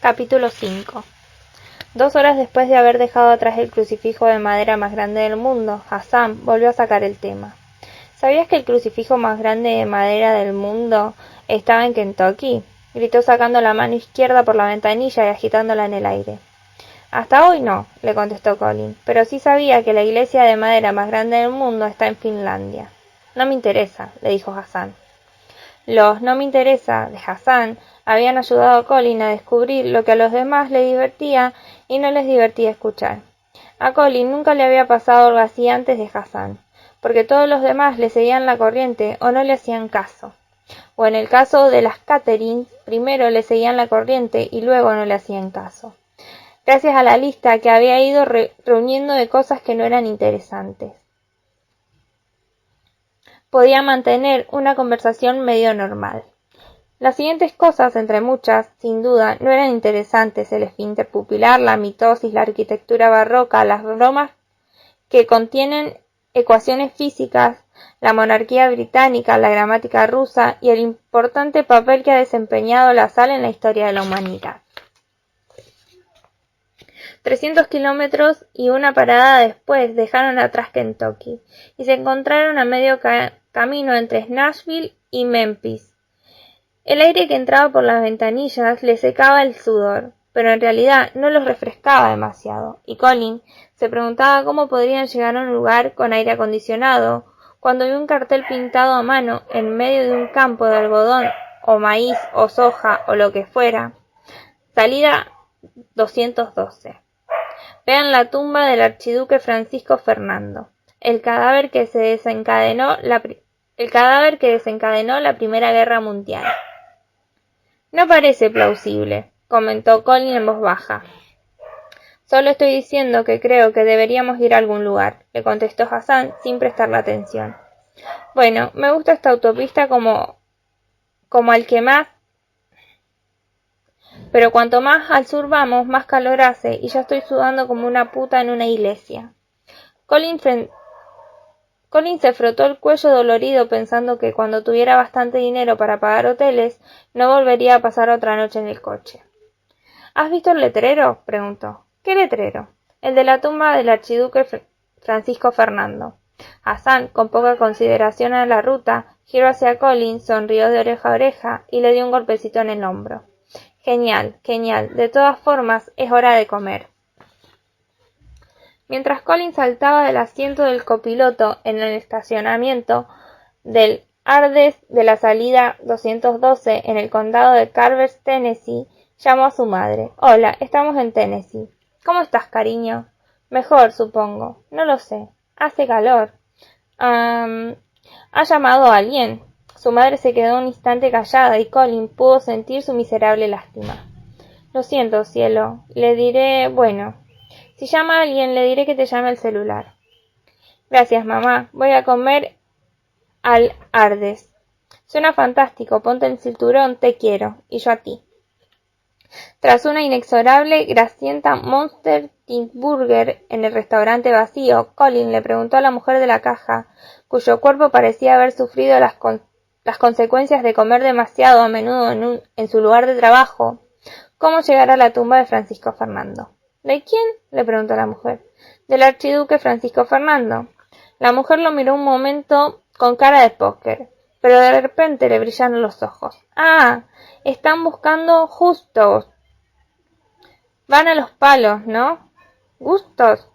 Capítulo 5. 2 horas después de haber dejado atrás el crucifijo de madera más grande del mundo, Hassan volvió a sacar el tema. ¿Sabías que el crucifijo más grande de madera del mundo estaba en Kentucky? Gritó sacando la mano izquierda por la ventanilla y agitándola en el aire. Hasta hoy no, le contestó Colin, pero sí sabía que la iglesia de madera más grande del mundo está en Finlandia. No me interesa, le dijo Hassan. Los "no me interesa" de Hassan habían ayudado a Colin a descubrir lo que a los demás le divertía y no les divertía escuchar. A Colin nunca le había pasado algo así antes de Hassan, porque todos los demás le seguían la corriente o no le hacían caso. O en el caso de las Catherine, primero le seguían la corriente y luego no le hacían caso. Gracias a la lista que había ido reuniendo de cosas que no eran interesantes, podía mantener una conversación medio normal. Las siguientes cosas, entre muchas, sin duda, no eran interesantes: el esfínter pupilar, la mitosis, la arquitectura barroca, las bromas que contienen ecuaciones físicas, la monarquía británica, la gramática rusa y el importante papel que ha desempeñado la sal en la historia de la humanidad. 300 kilómetros y una parada después dejaron atrás Kentucky y se encontraron a medio camino entre Nashville y Memphis. El aire que entraba por las ventanillas les secaba el sudor, pero en realidad no los refrescaba demasiado, y Colin se preguntaba cómo podrían llegar a un lugar con aire acondicionado cuando vio un cartel pintado a mano en medio de un campo de algodón o maíz o soja o lo que fuera. Salida 212. Vean la tumba del archiduque Francisco Fernando, el cadáver que desencadenó la Primera Guerra Mundial. No parece plausible, comentó Colin en voz baja. Solo estoy diciendo que creo que deberíamos ir a algún lugar, le contestó Hassan sin prestarle atención. Bueno, me gusta esta autopista como al que más, pero cuanto más al sur vamos, más calor hace, y ya estoy sudando como una puta en una iglesia. Colin se frotó el cuello dolorido pensando que cuando tuviera bastante dinero para pagar hoteles, no volvería a pasar otra noche en el coche. ¿Has visto el letrero?, preguntó. ¿Qué letrero? El de la tumba del archiduque Francisco Fernando. Hassan, con poca consideración a la ruta, giró hacia Colin, sonrió de oreja a oreja y le dio un golpecito en el hombro. Genial, genial. De todas formas, es hora de comer. Mientras Colin saltaba del asiento del copiloto en el estacionamiento del Ardes de la salida 212 en el condado de Carver, Tennessee, llamó a su madre. Hola, estamos en Tennessee. ¿Cómo estás, cariño? Mejor, supongo. No lo sé. Hace calor. ¿Ha llamado a alguien? Su madre se quedó un instante callada y Colin pudo sentir su miserable lástima. Lo siento, cielo. Le diré... Bueno, si llama a alguien, le diré que te llame al celular. Gracias, mamá. Voy a comer al Ardes. Suena fantástico. Ponte el cinturón. Te quiero. Y yo a ti. Tras una inexorable, grasienta Monster Burger en el restaurante vacío, Colin le preguntó a la mujer de la caja, cuyo cuerpo parecía haber sufrido las consecuencias de comer demasiado a menudo en su lugar de trabajo, cómo llegar a la tumba de Francisco Fernando. ¿De quién?, le preguntó la mujer. Del archiduque Francisco Fernando. La mujer lo miró un momento con cara de póker, pero de repente le brillaron los ojos. Ah, están buscando justos. Van a los palos, ¿no? ¿Gustos?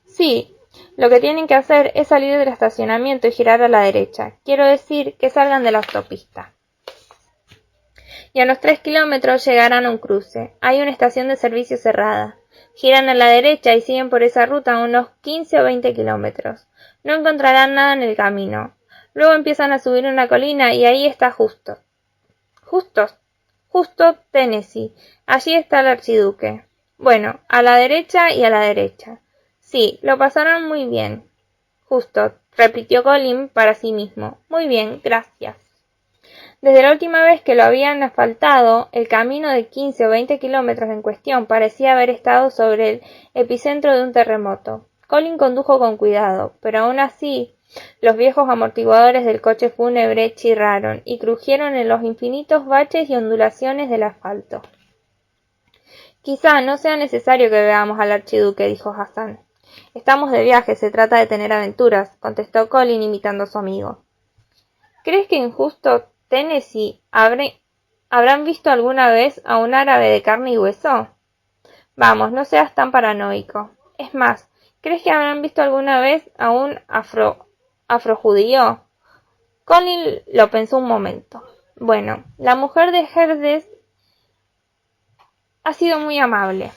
Sí. Lo que tienen que hacer es salir del estacionamiento y girar a la derecha. Quiero decir que salgan de la autopista. Y a unos 3 kilómetros llegarán a un cruce. Hay una estación de servicio cerrada. Giran a la derecha y siguen por esa ruta unos 15 o 20 kilómetros. No encontrarán nada en el camino. Luego empiezan a subir una colina y ahí está Justo, Tennessee. Allí está el archiduque. Bueno, a la derecha y a la derecha. Sí, lo pasarán muy bien. Justo, repitió Colin para sí mismo. Muy bien, gracias. Desde la última vez que lo habían asfaltado, el camino de 15 o 20 kilómetros en cuestión parecía haber estado sobre el epicentro de un terremoto. Colin condujo con cuidado, pero aún así los viejos amortiguadores del coche fúnebre chirraron y crujieron en los infinitos baches y ondulaciones del asfalto. Quizá no sea necesario que veamos al archiduque, dijo Hassan. Estamos de viaje, se trata de tener aventuras, contestó Colin imitando a su amigo. ¿Crees que en justo Tennessee habrán visto alguna vez a un árabe de carne y hueso? Vamos, no seas tan paranoico. Es más, ¿crees que habrán visto alguna vez a un afrojudío? Colin lo pensó un momento. Bueno, la mujer de Herdes ha sido muy amable.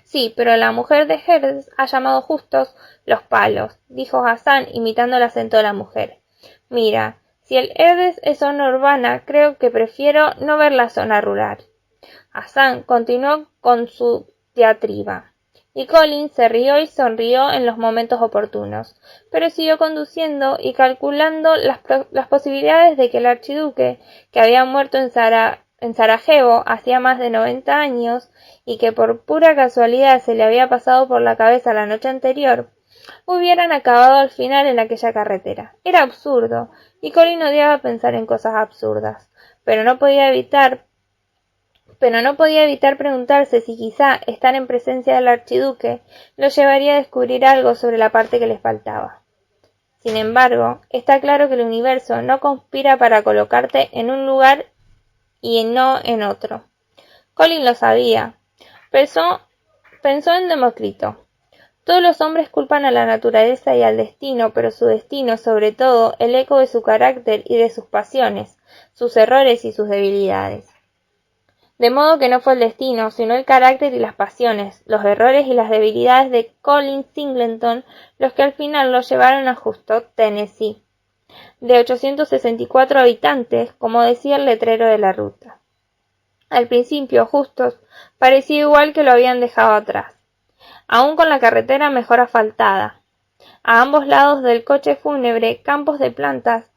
Sí, pero la mujer de Herdes ha llamado justos los palos, dijo Hassan imitando el acento de la mujer. Mira, si el Herdes es zona urbana, creo que prefiero no ver la zona rural. Hassan continuó con su diatriba, y Colin se rió y sonrió en los momentos oportunos, pero siguió conduciendo y calculando las posibilidades de que el archiduque, que había muerto en Sarajevo hacía más de 90 años y que por pura casualidad se le había pasado por la cabeza la noche anterior, hubieran acabado al final en aquella carretera. Era absurdo, y Colin odiaba pensar en cosas absurdas, pero no podía evitar preguntarse si quizá estar en presencia del archiduque lo llevaría a descubrir algo sobre la parte que les faltaba. Sin embargo, está claro que el universo no conspira para colocarte en un lugar y no en otro. Colin lo sabía. Pensó en Demócrito. Todos los hombres culpan a la naturaleza y al destino, pero su destino, sobre todo, el eco de su carácter y de sus pasiones, sus errores y sus debilidades. De modo que no fue el destino, sino el carácter y las pasiones, los errores y las debilidades de Colin Singleton los que al final lo llevaron a justo Tennessee, de 864 habitantes, como decía el letrero de la ruta. Al principio, Justos parecía igual que lo habían dejado atrás, aún con la carretera mejor asfaltada. A ambos lados del coche fúnebre, campos de plantas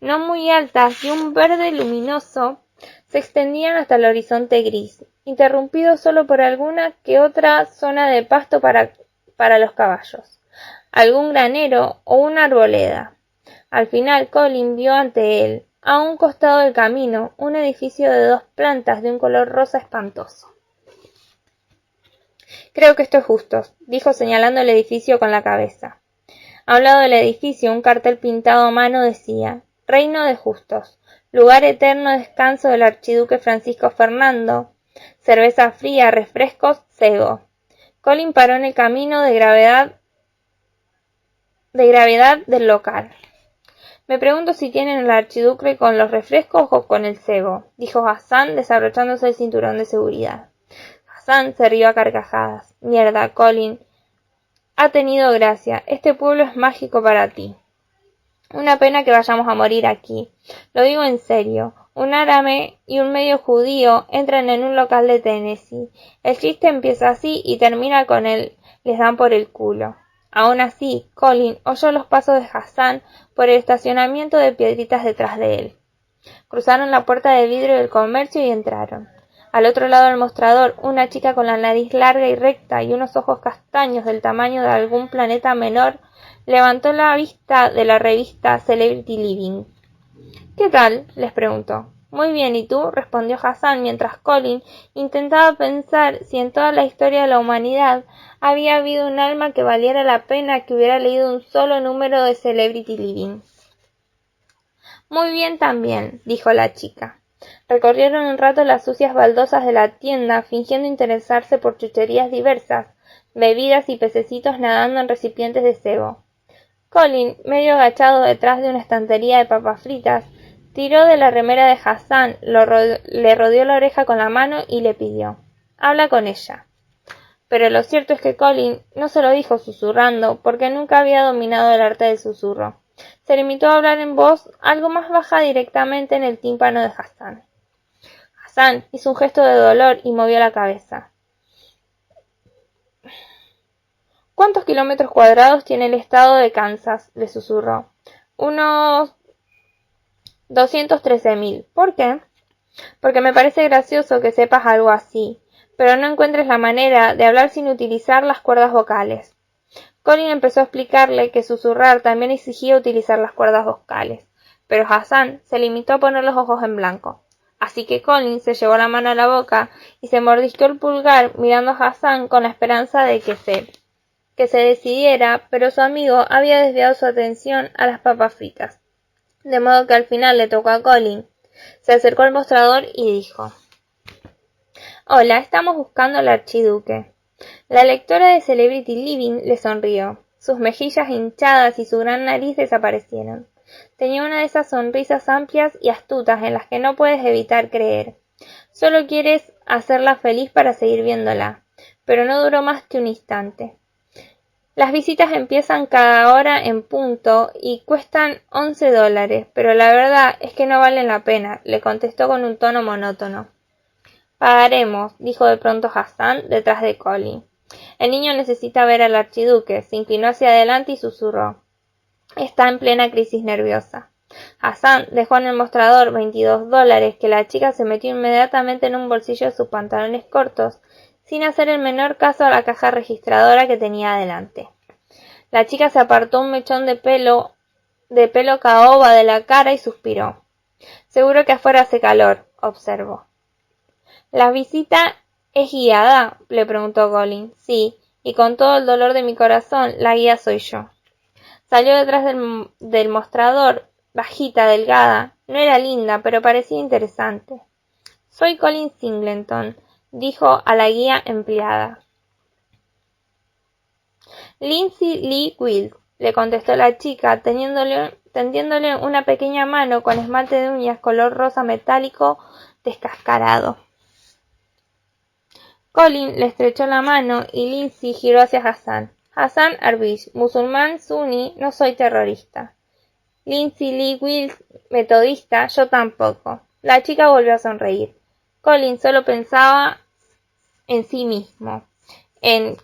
no muy altas y un verde luminoso se extendían hasta el horizonte gris, interrumpido solo por alguna que otra zona de pasto para los caballos, algún granero o una arboleda. Al final Colin vio ante él, a un costado del camino, un edificio de 2 plantas de un color rosa espantoso. Creo que esto es justo, dijo señalando el edificio con la cabeza. A un lado del edificio, un cartel pintado a mano decía: Reino de Justos, lugar eterno descanso del archiduque Francisco Fernando, cerveza fría, refrescos, cego. Colin paró en el camino de gravedad del local. Me pregunto si tienen el archiduque con los refrescos o con el cebo, dijo Hassan desabrochándose el cinturón de seguridad. Hassan se rió a carcajadas. Mierda, Colin. Ha tenido gracia. Este pueblo es mágico para ti. Una pena que vayamos a morir aquí. Lo digo en serio. Un árabe y un medio judío entran en un local de Tennessee. El chiste empieza así y termina con el les dan por el culo. Aún así, Colin oyó los pasos de Hassan por el estacionamiento de piedritas detrás de él. Cruzaron la puerta de vidrio del comercio y entraron. Al otro lado del mostrador, una chica con la nariz larga y recta y unos ojos castaños del tamaño de algún planeta menor levantó la vista de la revista Celebrity Living. ¿Qué tal?, les preguntó. Muy bien, ¿y tú?, respondió Hassan mientras Colin intentaba pensar si en toda la historia de la humanidad había habido un alma que valiera la pena que hubiera leído un solo número de Celebrity Living. Muy bien también, dijo la chica. Recorrieron un rato las sucias baldosas de la tienda, fingiendo interesarse por chucherías diversas, bebidas y pececitos nadando en recipientes de cebo. Colin, medio agachado detrás de una estantería de papas fritas, tiró de la remera de Hassan, le rodeó la oreja con la mano y le pidió: «Habla con ella». Pero lo cierto es que Colin no se lo dijo susurrando, porque nunca había dominado el arte del susurro. Se limitó a hablar en voz algo más baja directamente en el tímpano de Hassan. Hassan hizo un gesto de dolor y movió la cabeza. «¿Cuántos kilómetros cuadrados tiene el estado de Kansas?», le susurró. «Unos 213.000. ¿Por qué?» «Porque me parece gracioso que sepas algo así, pero no encuentres la manera de hablar sin utilizar las cuerdas vocales». Colin empezó a explicarle que susurrar también exigía utilizar las cuerdas vocales, pero Hassan se limitó a poner los ojos en blanco. así que Colin se llevó la mano a la boca y se mordisqueó el pulgar mirando a Hassan con la esperanza de que se decidiera, pero su amigo había desviado su atención a las papas fritas, de modo que al final le tocó a Colin. Se acercó al mostrador y dijo: «Hola, estamos buscando al archiduque». La lectora de Celebrity Living le sonrió. Sus mejillas hinchadas y su gran nariz desaparecieron. Tenía una de esas sonrisas amplias y astutas en las que no puedes evitar creer. Solo quieres hacerla feliz para seguir viéndola, pero no duró más que un instante. Las visitas empiezan cada hora en punto y cuestan $11, pero la verdad es que no valen la pena, le contestó con un tono monótono. Pagaremos, dijo de pronto Hassan detrás de Colin. El niño necesita ver al archiduque, se inclinó hacia adelante y susurró. Está en plena crisis nerviosa. Hassan dejó en el mostrador $22 que la chica se metió inmediatamente en un bolsillo de sus pantalones cortos, sin hacer el menor caso a la caja registradora que tenía delante. La chica se apartó un mechón de pelo caoba de la cara y suspiró. Seguro que afuera hace calor, observó. ¿La visita es guiada?, le preguntó Colin. Sí, y con todo el dolor de mi corazón, la guía soy yo. Salió detrás del mostrador, bajita, delgada. No era linda, pero parecía interesante. Soy Colin Singleton, dijo a la guía empleada. Lindsay Lee Wills, le contestó la chica, tendiéndole una pequeña mano con esmalte de uñas color rosa metálico descascarado. Colin le estrechó la mano y Lindsay giró hacia Hassan. Hassan Arbish, musulmán suní, no soy terrorista. Lindsay Lee Wills, metodista, yo tampoco. La chica volvió a sonreír. Colin solo pensaba en sí mismo, en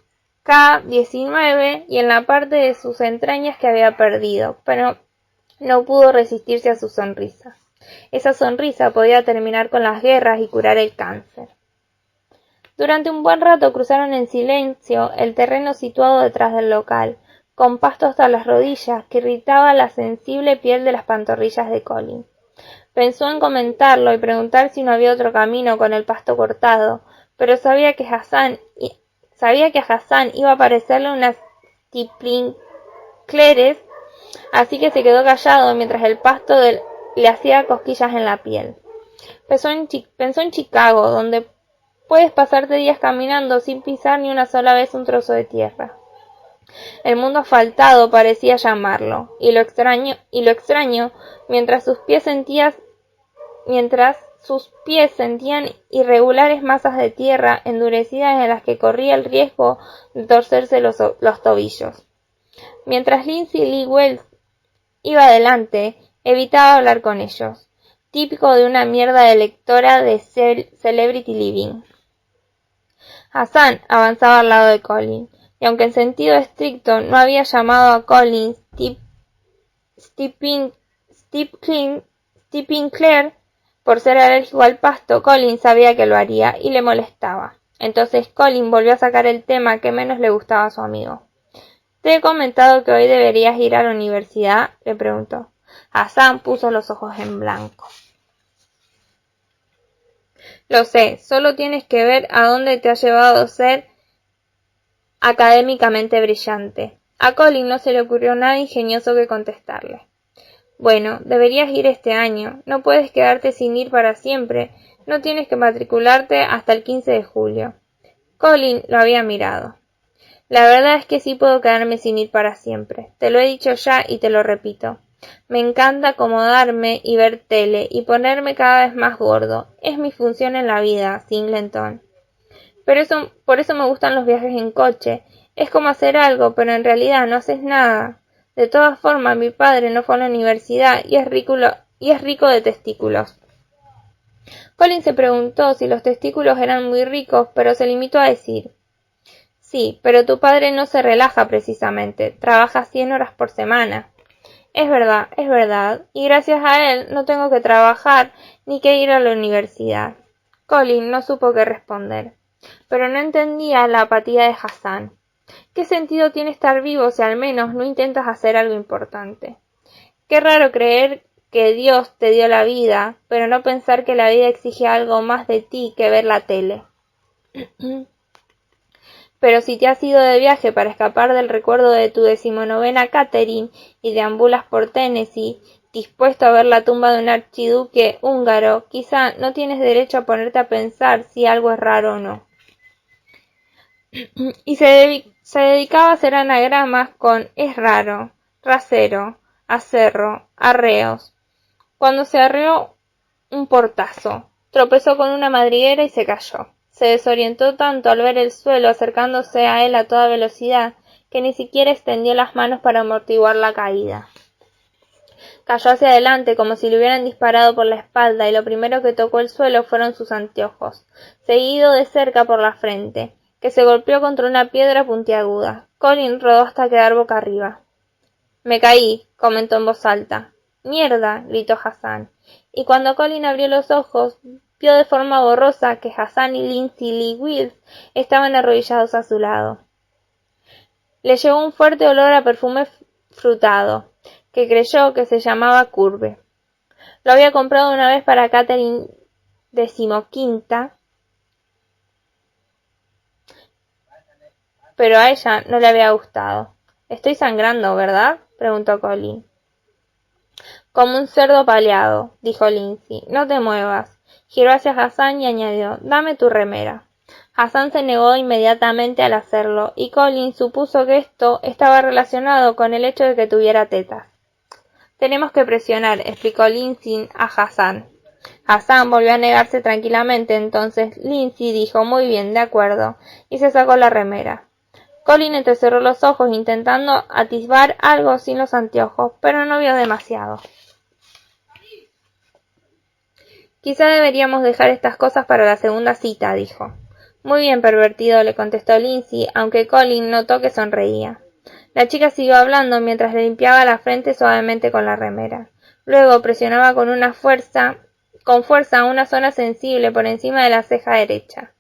K-19 y en la parte de sus entrañas que había perdido, pero no pudo resistirse a su sonrisa. Esa sonrisa podía terminar con las guerras y curar el cáncer. Durante un buen rato cruzaron en silencio el terreno situado detrás del local, con pasto hasta las rodillas que irritaba la sensible piel de las pantorrillas de Colin. Pensó en comentarlo y preguntar si no había otro camino con el pasto cortado, pero sabía que a Hassan iba a parecerle unas tiplincleres, así que se quedó callado mientras el pasto le hacía cosquillas en la piel. Pensó en Chicago, donde puedes pasarte días caminando sin pisar ni una sola vez un trozo de tierra. El mundo asfaltado parecía llamarlo, y lo extraño, mientras sus pies sentían irregulares masas de tierra endurecidas en las que corría el riesgo de torcerse los tobillos. Mientras Lindsay Lee Wells iba adelante, evitaba hablar con ellos, típico de una mierda de lectora de Celebrity Living. Hassan avanzaba al lado de Colin, y aunque en sentido estricto no había llamado a Colin Stipincler por ser alérgico al pasto, Colin sabía que lo haría y le molestaba. Entonces Colin volvió a sacar el tema que menos le gustaba a su amigo. «¿Te he comentado que hoy deberías ir a la universidad?», le preguntó. Hassan puso los ojos en blanco. «Lo sé, solo tienes que ver a dónde te ha llevado ser académicamente brillante». A Colin no se le ocurrió nada ingenioso que contestarle. «Bueno, deberías ir este año. No puedes quedarte sin ir para siempre. No tienes que matricularte hasta el 15 de julio. Colin lo había mirado. «La verdad es que sí puedo quedarme sin ir para siempre. Te lo he dicho ya y te lo repito. Me encanta acomodarme y ver tele y ponerme cada vez más gordo. Es mi función en la vida, Singleton. Por eso me gustan los viajes en coche. Es como hacer algo, pero en realidad no haces nada. De todas formas, mi padre no fue a la universidad y es rico de testículos». Colin se preguntó si los testículos eran muy ricos, pero se limitó a decir: «Sí, pero tu padre no se relaja precisamente. Trabaja 100 horas por semana». Es verdad, y gracias a él no tengo que trabajar ni que ir a la universidad». Colin no supo qué responder, pero no entendía la apatía de Hassan. ¿Qué sentido tiene estar vivo si al menos no intentas hacer algo importante? Qué raro creer que Dios te dio la vida, pero no pensar que la vida exige algo más de ti que ver la tele. Pero si te has ido de viaje para escapar del recuerdo de tu 19ª Catherine y deambulas por Tennessee, dispuesto a ver la tumba de un archiduque húngaro, quizá no tienes derecho a ponerte a pensar si algo es raro o no. Y se dedicaba a hacer anagramas con es raro, rasero, acerro, arreos. Cuando se arreó un portazo, tropezó con una madriguera y se cayó. Se desorientó tanto al ver el suelo acercándose a él a toda velocidad que ni siquiera extendió las manos para amortiguar la caída. Cayó hacia adelante como si le hubieran disparado por la espalda y lo primero que tocó el suelo fueron sus anteojos, seguido de cerca por la frente, que se golpeó contra una piedra puntiaguda. Colin rodó hasta quedar boca arriba. Me caí, comentó en voz alta. Mierda, gritó Hassan, y cuando Colin abrió los ojos, vio de forma borrosa que Hassan y Lindsay Lee Wills estaban arrodillados a su lado. Le llegó un fuerte olor a perfume frutado, que creyó que se llamaba Curve. Lo había comprado una vez para Catherine XV, pero a ella no le había gustado. «Estoy sangrando, ¿verdad?», preguntó Colin. «Como un cerdo paleado», dijo Lindsay. «No te muevas». Giró hacia Hassan y añadió: «Dame tu remera». Hassan se negó inmediatamente al hacerlo, y Colin supuso que esto estaba relacionado con el hecho de que tuviera tetas. «Tenemos que presionar», explicó Lindsay a Hassan. Hassan volvió a negarse tranquilamente, entonces Lindsay dijo: «Muy bien, de acuerdo», y se sacó la remera. Colin entrecerró los ojos intentando atisbar algo sin los anteojos, pero no vio demasiado. «Quizá deberíamos dejar estas cosas para la segunda cita», dijo. «Muy bien, pervertido», le contestó Lindsay, aunque Colin notó que sonreía. La chica siguió hablando mientras le limpiaba la frente suavemente con la remera. Luego presionaba con fuerza una zona sensible por encima de la ceja derecha.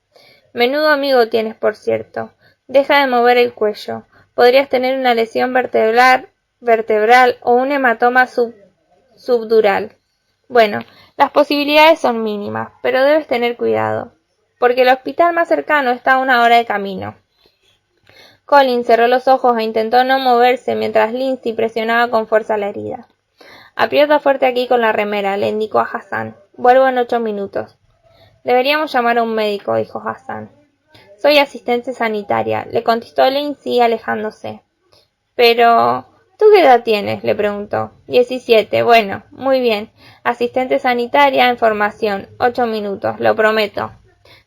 «Menudo amigo tienes, por cierto. Deja de mover el cuello. Podrías tener una lesión vertebral o un hematoma subdural. Bueno, las posibilidades son mínimas, pero debes tener cuidado, porque el hospital más cercano está a 1 hora de camino». Colin cerró los ojos e intentó no moverse mientras Lindsay presionaba con fuerza la herida. «Aprieta fuerte aquí con la remera», le indicó a Hassan. «Vuelvo en 8 minutos». «Deberíamos llamar a un médico», dijo Hassan. «Soy asistente sanitaria», le contestó Lindsay alejándose. «Pero... ¿tú qué edad tienes?», le preguntó. 17. «Bueno, muy bien. Asistente sanitaria en formación. 8 minutos, lo prometo».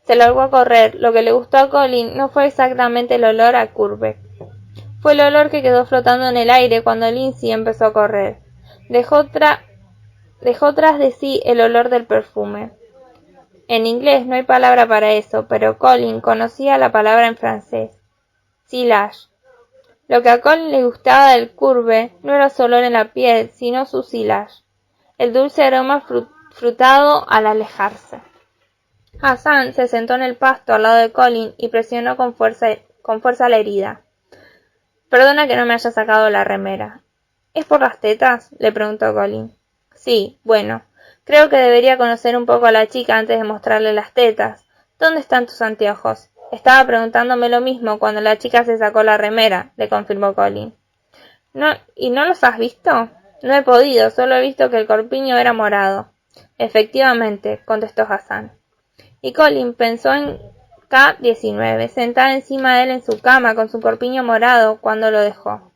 Se largó a correr. Lo que le gustó a Colin no fue exactamente el olor a Curve. Fue el olor que quedó flotando en el aire cuando Lindsay empezó a correr. Dejó tras de sí el olor del perfume. En inglés no hay palabra para eso, pero Colin conocía la palabra en francés. Silage. Lo que a Colin le gustaba del Curve no era su olor en la piel, sino su silage, el dulce aroma frutado al alejarse. Hassan se sentó en el pasto al lado de Colin y presionó con fuerza la herida. «Perdona que no me haya sacado la remera». «¿Es por las tetas?», le preguntó Colin. «Sí, bueno, creo que debería conocer un poco a la chica antes de mostrarle las tetas. ¿Dónde están tus anteojos?». «Estaba preguntándome lo mismo cuando la chica se sacó la remera», le confirmó Colin. ¿Y no los has visto?» «No he podido, solo he visto que el corpiño era morado». «Efectivamente», contestó Hassan. Y Colin pensó en K-19, sentada encima de él en su cama con su corpiño morado cuando lo dejó.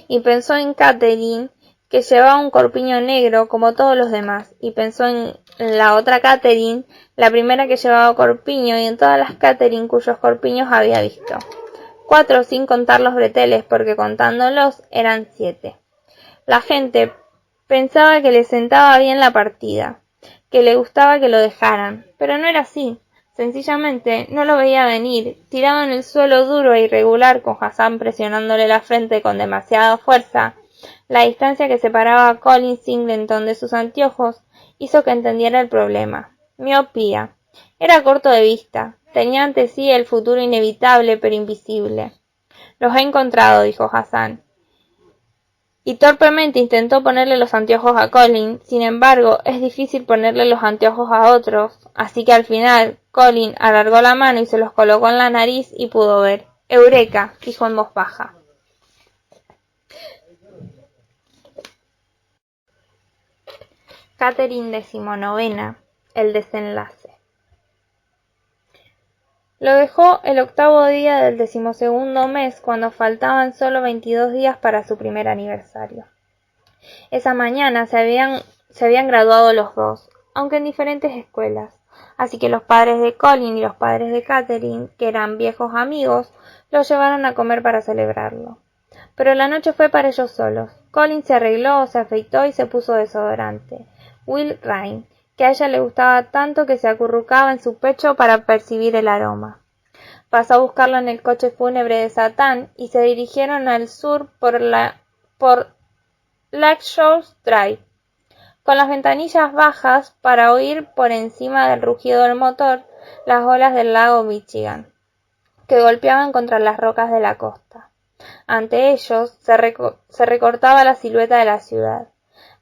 Y pensó en Catherine, que llevaba un corpiño negro como todos los demás. Y pensó en la otra Catherine, la primera que llevaba corpiño, y en todas las Catherine cuyos corpiños había visto. 4 sin contar los breteles, porque contándolos eran 7. La gente pensaba que le sentaba bien la partida, que le gustaba que lo dejaran, pero no era así. Sencillamente no lo veía venir, tirado en el suelo duro e irregular, con Hassan presionándole la frente con demasiada fuerza. La distancia que separaba a Colin Singleton de sus anteojos hizo que entendiera el problema. Miopía. Era corto de vista. Tenía ante sí el futuro inevitable pero invisible. «Los he encontrado», dijo Hassan. y torpemente intentó ponerle los anteojos a Colin. Sin embargo, es difícil ponerle los anteojos a otros, así que al final Colin alargó la mano y se los colocó en la nariz y pudo ver. —¡Eureka! —dijo en voz baja. Catherine XIX. El desenlace. Lo dejó el 8º día del 12º mes, cuando faltaban solo 22 días para su primer aniversario. Esa mañana se habían graduado los dos, aunque en diferentes escuelas, así que los padres de Colin y los padres de Catherine, que eran viejos amigos, los llevaron a comer para celebrarlo. Pero la noche fue para ellos solos. Colin se arregló, se afeitó y se puso desodorante. Will Rhyme, que a ella le gustaba tanto que se acurrucaba en su pecho para percibir el aroma. Pasó a buscarlo en el coche fúnebre de Satán y se dirigieron al sur por Lakeshore Drive, con las ventanillas bajas para oír por encima del rugido del motor las olas del lago Michigan, que golpeaban contra las rocas de la costa. Ante ellos se recortaba la silueta de la ciudad.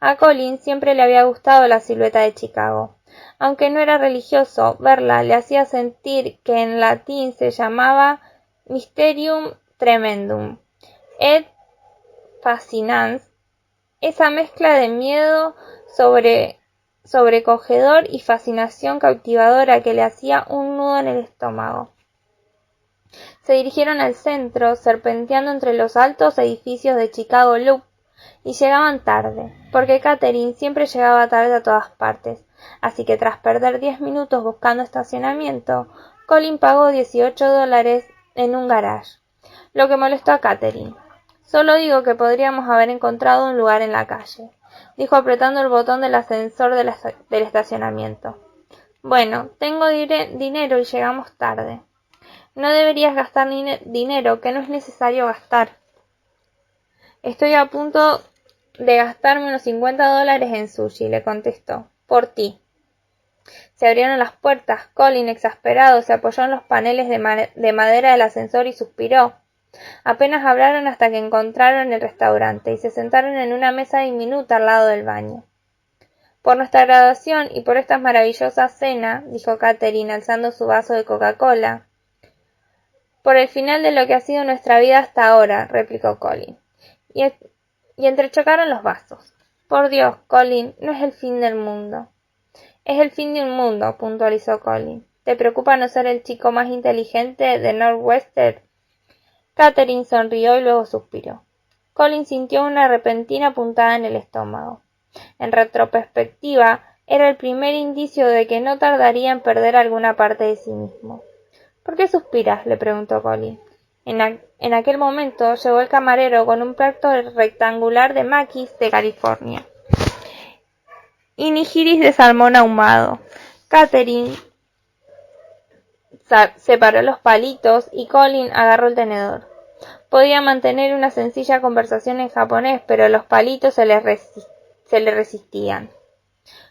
A Colin siempre le había gustado la silueta de Chicago. Aunque no era religioso, verla le hacía sentir que en latín se llamaba Mysterium Tremendum et Fascinans, esa mezcla de miedo sobrecogedor y fascinación cautivadora que le hacía un nudo en el estómago. Se dirigieron al centro, serpenteando entre los altos edificios de Chicago Loop, y llegaban tarde, porque Catherine siempre llegaba tarde a todas partes, así que tras perder 10 minutos buscando estacionamiento, Colin pagó $18 en un garage, lo que molestó a Catherine. Solo digo que podríamos haber encontrado un lugar en la calle, dijo apretando el botón del ascensor del estacionamiento. Bueno, tengo dinero y llegamos tarde. No deberías gastar dinero que no es necesario gastar. Estoy a punto de gastarme unos $50 en sushi, le contestó. Por ti. Se abrieron las puertas. Colin, exasperado, se apoyó en los paneles de madera del ascensor y suspiró. Apenas hablaron hasta que encontraron el restaurante y se sentaron en una mesa diminuta al lado del baño. Por nuestra graduación y por esta maravillosa cena, dijo Catherine alzando su vaso de Coca-Cola. Por el final de lo que ha sido nuestra vida hasta ahora, replicó Colin. Y entrechocaron los vasos. Por Dios, Colin, no es el fin del mundo. Es el fin de un mundo, puntualizó Colin. ¿Te preocupa no ser el chico más inteligente de Northwestern? Catherine sonrió y luego suspiró. Colin sintió una repentina puntada en el estómago. En retrospectiva, era el primer indicio de que no tardaría en perder alguna parte de sí mismo. ¿Por qué suspiras?, le preguntó Colin. En aquel momento llegó el camarero con un plato rectangular de maquis de California y nigiris de salmón ahumado. Catherine separó los palitos y Colin agarró el tenedor. Podía mantener una sencilla conversación en japonés, pero los palitos se le resistían.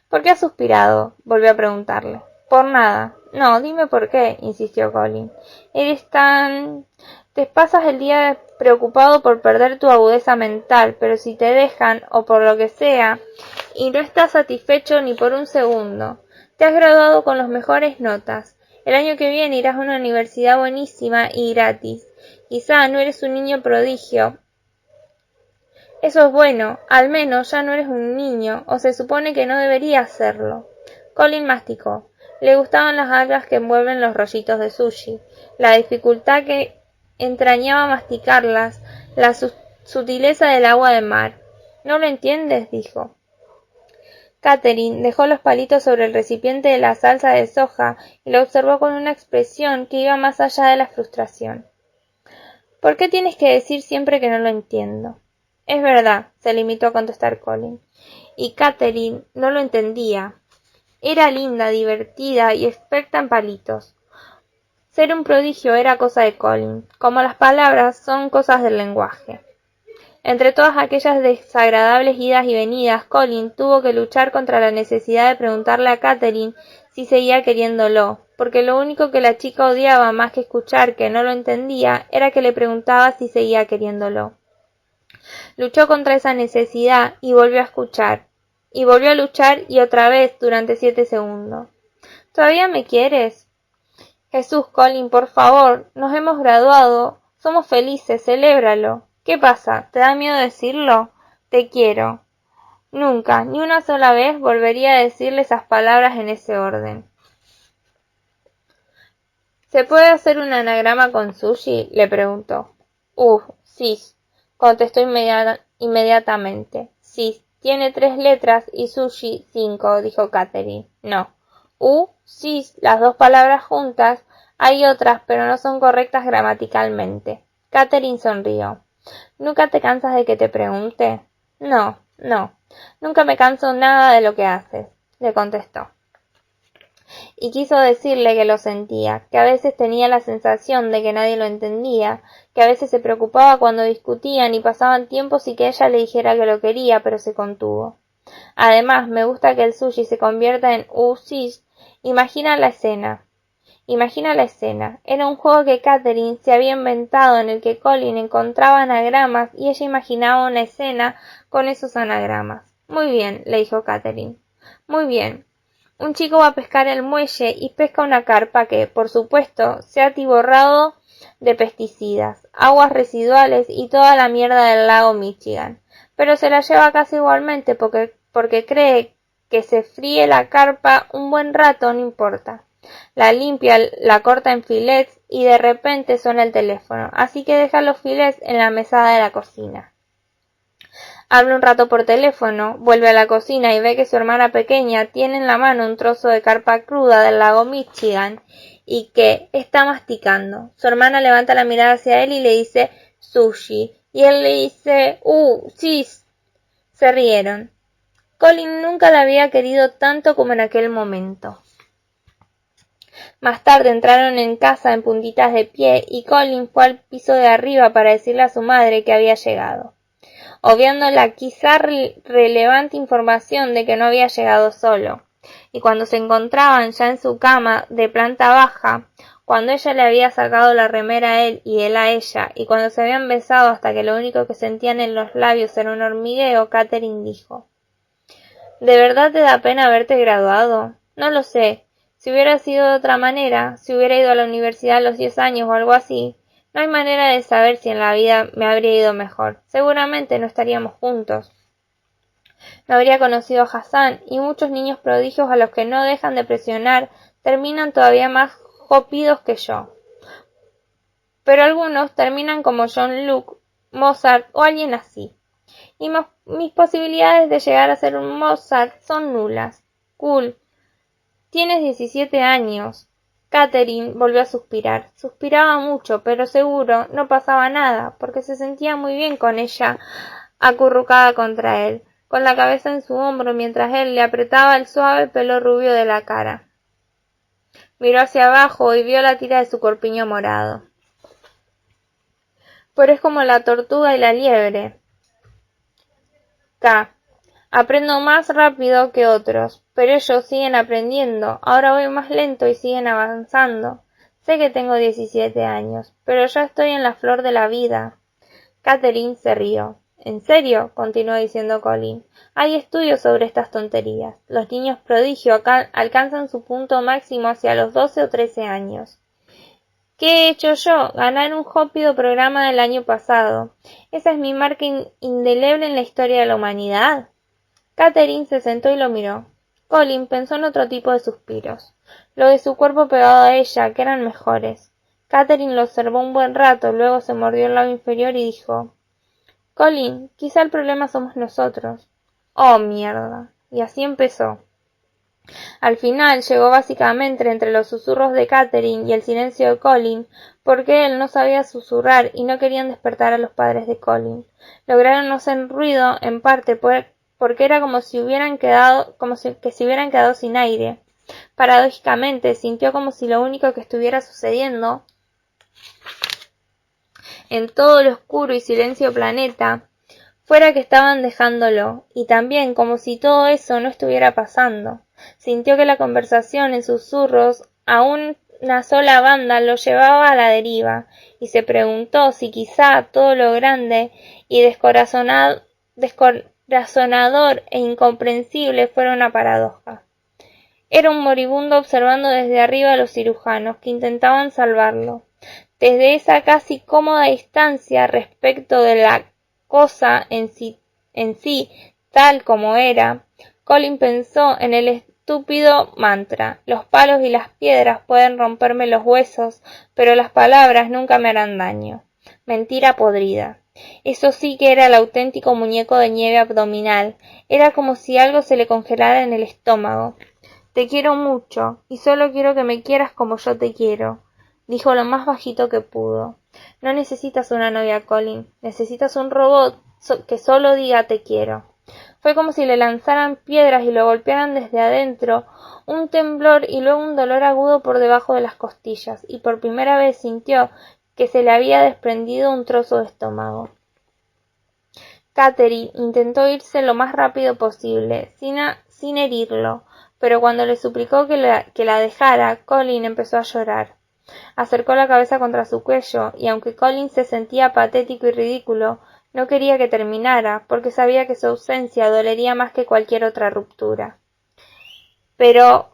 ¿Por qué has suspirado?, volvió a preguntarle. Por nada. No, dime por qué, insistió Colin. Eres tan... Te pasas el día preocupado por perder tu agudeza mental, pero si te dejan, o por lo que sea, y no estás satisfecho ni por un segundo. Te has graduado con las mejores notas. El año que viene irás a una universidad buenísima y gratis. Quizá no eres un niño prodigio. Eso es bueno, al menos ya no eres un niño, o se supone que no deberías serlo. Colin masticó. Le gustaban las algas que envuelven los rollitos de sushi, la dificultad que entrañaba masticarlas, la sutileza del agua de mar. ¿No lo entiendes?, dijo. Catherine dejó los palitos sobre el recipiente de la salsa de soja y lo observó con una expresión que iba más allá de la frustración. ¿Por qué tienes que decir siempre que no lo entiendo? Es verdad, se limitó a contestar Colin. Y Catherine no lo entendía. Era linda, divertida y experta en palitos. Ser un prodigio era cosa de Colin, como las palabras son cosas del lenguaje. Entre todas aquellas desagradables idas y venidas, Colin tuvo que luchar contra la necesidad de preguntarle a Catherine si seguía queriéndolo, porque lo único que la chica odiaba más que escuchar que no lo entendía era que le preguntaba si seguía queriéndolo. Luchó contra esa necesidad y volvió a escuchar. Y volvió a luchar y otra vez durante 7 segundos. ¿Todavía me quieres? Jesús, Colin, por favor, nos hemos graduado. Somos felices, celébralo. ¿Qué pasa? ¿Te da miedo decirlo? Te quiero. Nunca, ni una sola vez volvería a decirle esas palabras en ese orden. ¿Se puede hacer un anagrama con sushi? Le preguntó. Sí, contestó inmediatamente. Sí, tiene 3 letras y sushi 5, dijo Catherine. No. Sí, las 2 palabras juntas. Hay otras, pero no son correctas gramaticalmente. Catherine sonrió. ¿Nunca te cansas de que te pregunte? No. Nunca me canso nada de lo que haces, le contestó. Y quiso decirle que lo sentía, que a veces tenía la sensación de que nadie lo entendía, que a veces se preocupaba cuando discutían y pasaban tiempos y que ella le dijera que lo quería, pero se contuvo. Además, me gusta que el sushi se convierta en sí. Imagina la escena. Era un juego que Catherine se había inventado en el que Colin encontraba anagramas y ella imaginaba una escena con esos anagramas. Muy bien, le dijo Catherine. Muy bien. Un chico va a pescar el muelle y pesca una carpa que, por supuesto, se ha atiborrado de pesticidas, aguas residuales y toda la mierda del lago Michigan. Pero se la lleva casi igualmente porque cree que se fríe la carpa un buen rato, no importa. La limpia, la corta en filets y de repente suena el teléfono, así que deja los filets en la mesada de la cocina. Habla un rato por teléfono, vuelve a la cocina y ve que su hermana pequeña tiene en la mano un trozo de carpa cruda del lago Michigan y que está masticando. Su hermana levanta la mirada hacia él y le dice sushi, y él le dice sí. Se rieron. Colin nunca la había querido tanto como en aquel momento. Más tarde entraron en casa en puntitas de pie y Colin fue al piso de arriba para decirle a su madre que había llegado, obviando la quizá relevante información de que no había llegado solo. Y cuando se encontraban ya en su cama de planta baja, cuando ella le había sacado la remera a él y él a ella, y cuando se habían besado hasta que lo único que sentían en los labios era un hormigueo, Catherine dijo: ¿De verdad te da pena haberte graduado? No lo sé. Si hubiera sido de otra manera, si hubiera ido a la universidad a los 10 años o algo así, no hay manera de saber si en la vida me habría ido mejor. Seguramente no estaríamos juntos. No habría conocido a Hassan, y muchos niños prodigios a los que no dejan de presionar terminan todavía más jópidos que yo. Pero algunos terminan como John Luke, Mozart o alguien así. Y mis posibilidades de llegar a ser un Mozart son nulas. Cool. Tienes 17 años. Catherine volvió a suspirar. Suspiraba mucho, pero seguro no pasaba nada, porque se sentía muy bien con ella acurrucada contra él, con la cabeza en su hombro mientras él le apretaba el suave pelo rubio de la cara. Miró hacia abajo y vio la tira de su corpiño morado. Pero es como la tortuga y la liebre. Aprendo más rápido que otros, pero ellos siguen aprendiendo. Ahora voy más lento y siguen avanzando. Sé que tengo 17 años, pero ya estoy en la flor de la vida. Catherine se rió. ¿En serio? Continuó diciendo Colin. Hay estudios sobre estas tonterías. Los niños prodigio alcanzan su punto máximo hacia los 12 o 13 años. ¿Qué he hecho yo? Ganar un jópido programa del año pasado. ¿Esa es mi marca indeleble en la historia de la humanidad? Catherine se sentó y lo miró. Colin pensó en otro tipo de suspiros, lo de su cuerpo pegado a ella, que eran mejores. Catherine lo observó un buen rato, luego se mordió el labio inferior y dijo: Colin, quizá el problema somos nosotros. Oh, mierda. Y así empezó. Al final llegó básicamente entre los susurros de Catherine y el silencio de Colin, porque él no sabía susurrar y no querían despertar a los padres de Colin. Lograron no hacer ruido, en parte porque era como si se hubieran quedado sin aire. Paradójicamente, sintió como si lo único que estuviera sucediendo en todo el oscuro y silencio planeta fuera que estaban dejándolo, y también como si todo eso no estuviera pasando. Sintió que la conversación en susurros aún una sola banda lo llevaba a la deriva, y se preguntó si quizá todo lo grande y descorazonador e incomprensible fuera una paradoja. Era un moribundo observando desde arriba a los cirujanos, que intentaban salvarlo. Desde esa casi cómoda distancia respecto de la cosa en sí tal como era, Colin pensó en el estúpido mantra: los palos y las piedras pueden romperme los huesos, pero las palabras nunca me harán daño. Mentira podrida. Eso sí que era el auténtico muñeco de nieve abdominal. Era como si algo se le congelara en el estómago. Te quiero mucho, y solo quiero que me quieras como yo te quiero, dijo lo más bajito que pudo. No necesitas una novia, Colin. Necesitas un robot que solo diga te quiero. Fue como si le lanzaran piedras y lo golpearan desde adentro, un temblor y luego un dolor agudo por debajo de las costillas, y por primera vez sintió que se le había desprendido un trozo de estómago. Catherine intentó irse lo más rápido posible, sin herirlo, pero cuando le suplicó que la dejara, Colin empezó a llorar. Acercó la cabeza contra su cuello, y aunque Colin se sentía patético y ridículo, no quería que terminara, porque sabía que su ausencia dolería más que cualquier otra ruptura. Pero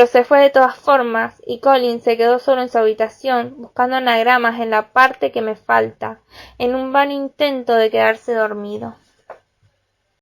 se fue de todas formas, y Colin se quedó solo en su habitación, buscando anagramas en la parte que me falta, en un vano intento de quedarse dormido.